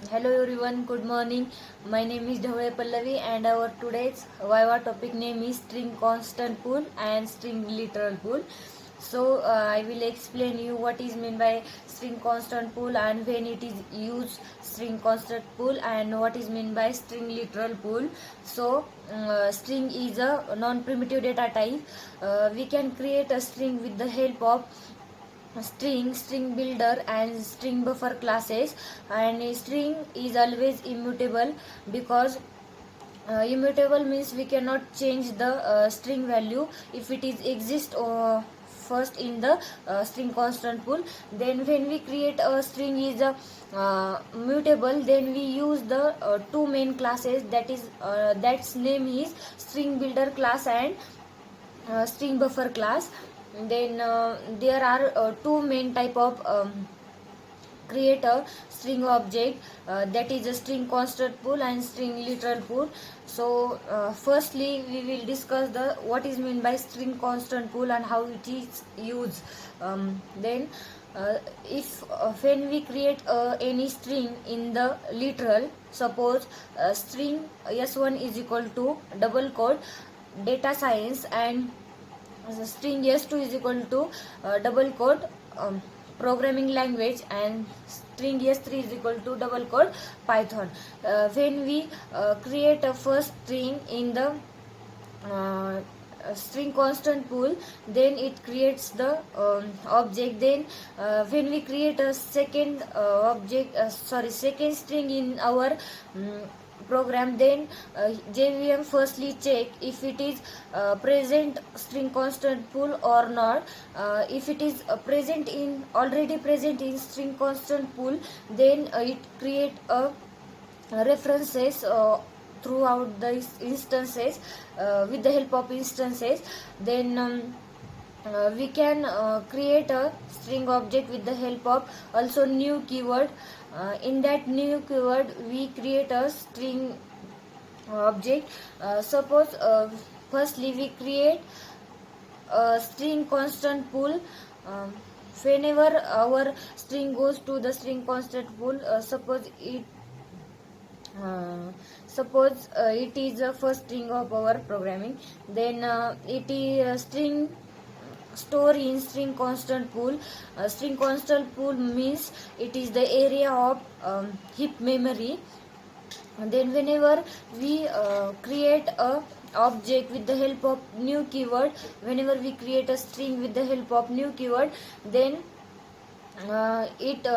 Hello everyone, good morning. My name is Dhawale Pallavi and our today's Viva topic name is string constant pool and string literal pool. So I will explain you what is meant by string constant pool and when it is used string constant pool and what is meant by string literal pool. So string is a non-primitive data type. We can create a string with the help of string builder and string buffer classes, and a string is always immutable because immutable means we cannot change the string value if it is exist first in the string constant pool. Then when we create a string is mutable, then we use the two main classes, that is that's name is string builder class and string buffer class. Then there are two main type of create a string object, that is a string constant pool and string literal pool. So firstly we will discuss the what is meant by string constant pool and how it is used. Then if when we create any string in the literal, suppose string s1 is equal to double quote data science and string s2 is equal to double quote programming language and string s3 is equal to double quote python. When we create a first string in the uh, string constant pool, then it creates the object. Then when we create a second second string in our program, then JVM firstly check if it is present string constant pool or not. If it is already present in string constant pool, then it create a references throughout the instances with the help of instances. Then we can create a string object with the help of also new keyword. In that new keyword we create a string object. Suppose firstly we create a string constant pool. um, Whenever our string goes to the string constant pool, uh, suppose it is the first string of our programming, then it is string store in string constant pool. String constant pool means it is the area of heap memory. And then whenever we create a object with the help of new keyword, whenever we create a string with the help of new keyword, then it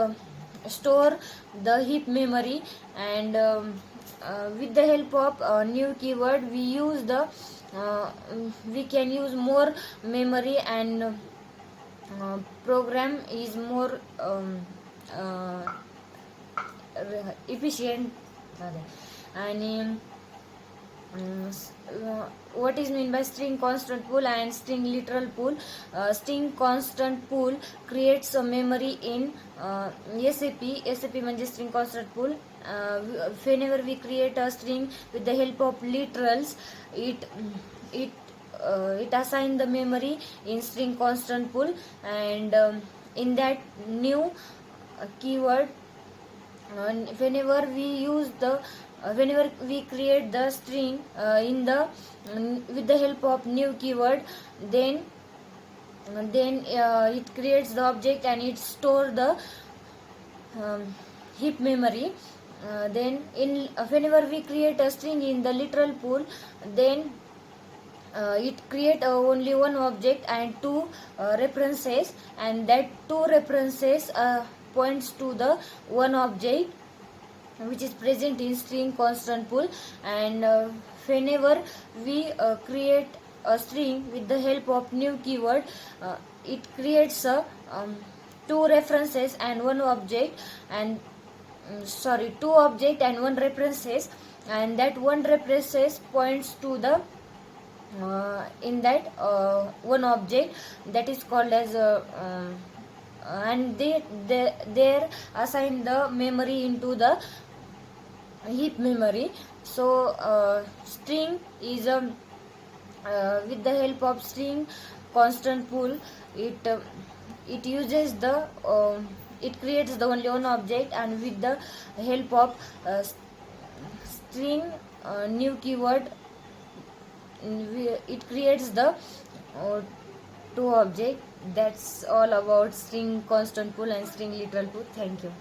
store the heap memory. And with the help of new keyword we use the we can use more memory, and program is more uh, efficient. आणि what is mean by string constant pool and string literal pool? String constant pool creates a memory in SAP. SAP म्हणजे string constant pool. Whenever we create a string with the help of literals, it it assign the memory in string constant pool. And in that new keyword, whenever we use the whenever we create the string in the with the help of new keyword, then it creates the object and it store the heap memory. Then in whenever we create a string in the literal pool, then it create only one object and two references, and that two references points to the one object which is present in string constant pool. And whenever we create a string with the help of new keyword, it creates a two references and one object, and two object and one references, and that one references points to the in that one object, that is called as and they assign the memory into the heap memory. So string is with the help of string constant pool, it uses the it creates the only one object, and with the help of string new keyword, it creates the two object. That's all about string constant pool and string literal pool. Thank you.